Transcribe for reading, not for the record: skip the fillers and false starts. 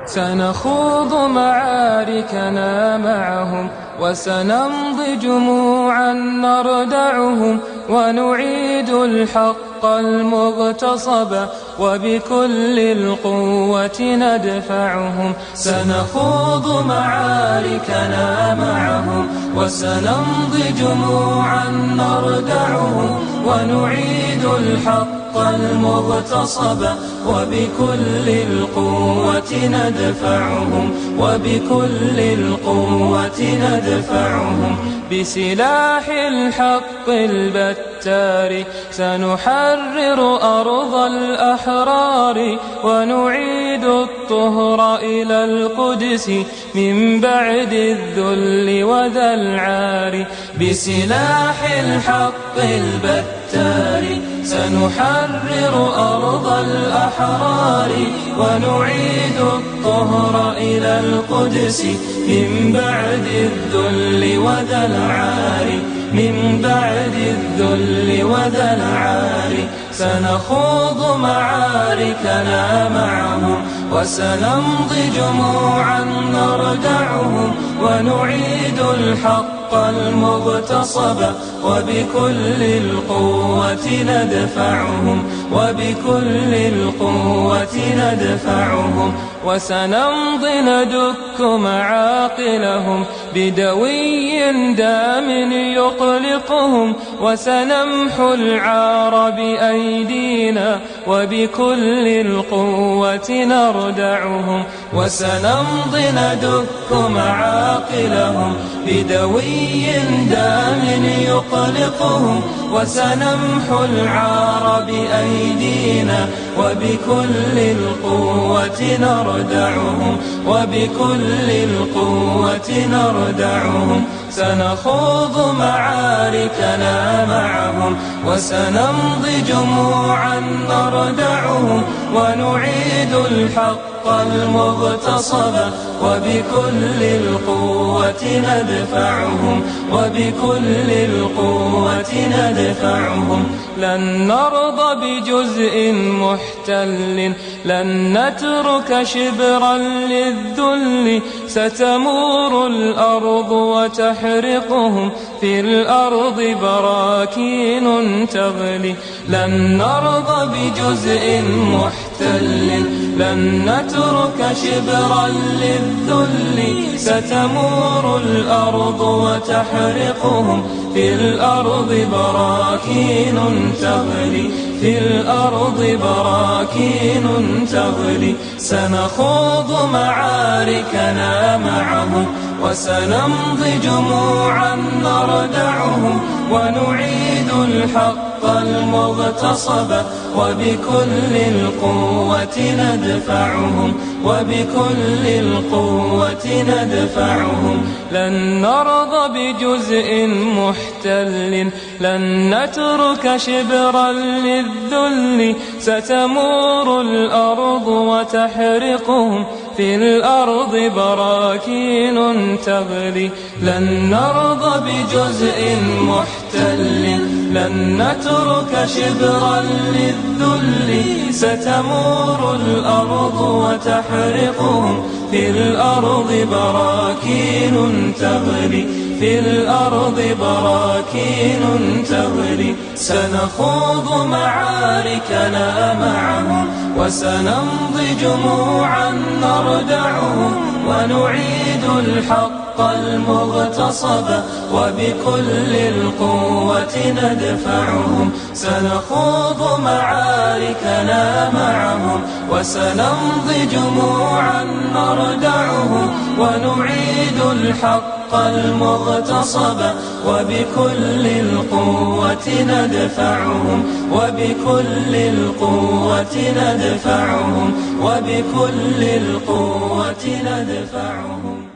سنخوض معاركنا معهم وسنمضي جموعا نردعهم ونعيد الحق المغتصب وبكل القوة ندفعهم. سنخوض معاركنا معهم وسنمضي جموعا نردعهم ونعيد الحق المغتصب وبكل القوة ندفعهم وبكل القوة ندفعهم. بسلاح الحق البتار سنحرر أرض الأحرار ونعيد الطهر إلى القدس من بعد الذل وذا العار. بسلاح الحق البتار سنحرر أرض الأحرار ونعيد الطهر إلى القدس من بعد الذل وذا العار من بعد الذل وذا العار. سنخوض معاركنا معهم وسنمضي جموعا نردعهم ونعيد الحق المغتصب وبكل القوة ندفعهم وبكل القوة ندفعهم. وسنمضي ندك معاقلهم بدوي دام يقلقهم وسنمحو العار بأيدينا وبكل القوة نردعهم. وسنمضي ندك معاقلهم بدوي دام يقلقهم وسنمحو العار بأيدينا وبكل القوة نردعهم وبكل القوة نردعهم. سنخوض معاركنا معهم وسنمضي جموعا نردعهم ونعيد الحق المغتصب وبكل القوة ندفعهم وبكل القوة ندفعهم. لن نرضى بجزء محتل لن نترك شبرا للذل ستمور الأرض وتحرقهم في الأرض براكين تغلي. لن نرضى بجزء محتل لن نترك شبرا للذل ستمور الأرض وتحرقهم في الأرض براكين تغلي في الأرض براكين تغلي. سنخوض معاركنا معهم وسنمضي جموعا نردعهم ونعيد الحق المغتصب وبكل القوة ندفعهم وبكل القوة ندفعهم. لن نرضى بجزء محتل لن نترك شبرا للذل ستمور الأرض وتحرقهم في الأرض براكين تغلي. لن نرضى بجزء محتل لن نترك شبرا للذل ستمور الأرض وتحرقهم في الأرض براكين تغلي في الأرض براكين تغلي. سنخوض معاركنا معهم وسنمضي جموعا نردعهم ونعيد الحق المغتصب وبكل القوة ندفعهم. سنخوض معاركنا معهم وسنمضي جموعا نردعهم ونعيد الحق المغتصب وبكل القوة ندفعهم وبكل القوة ندفعهم وبكل القوة ندفعهم.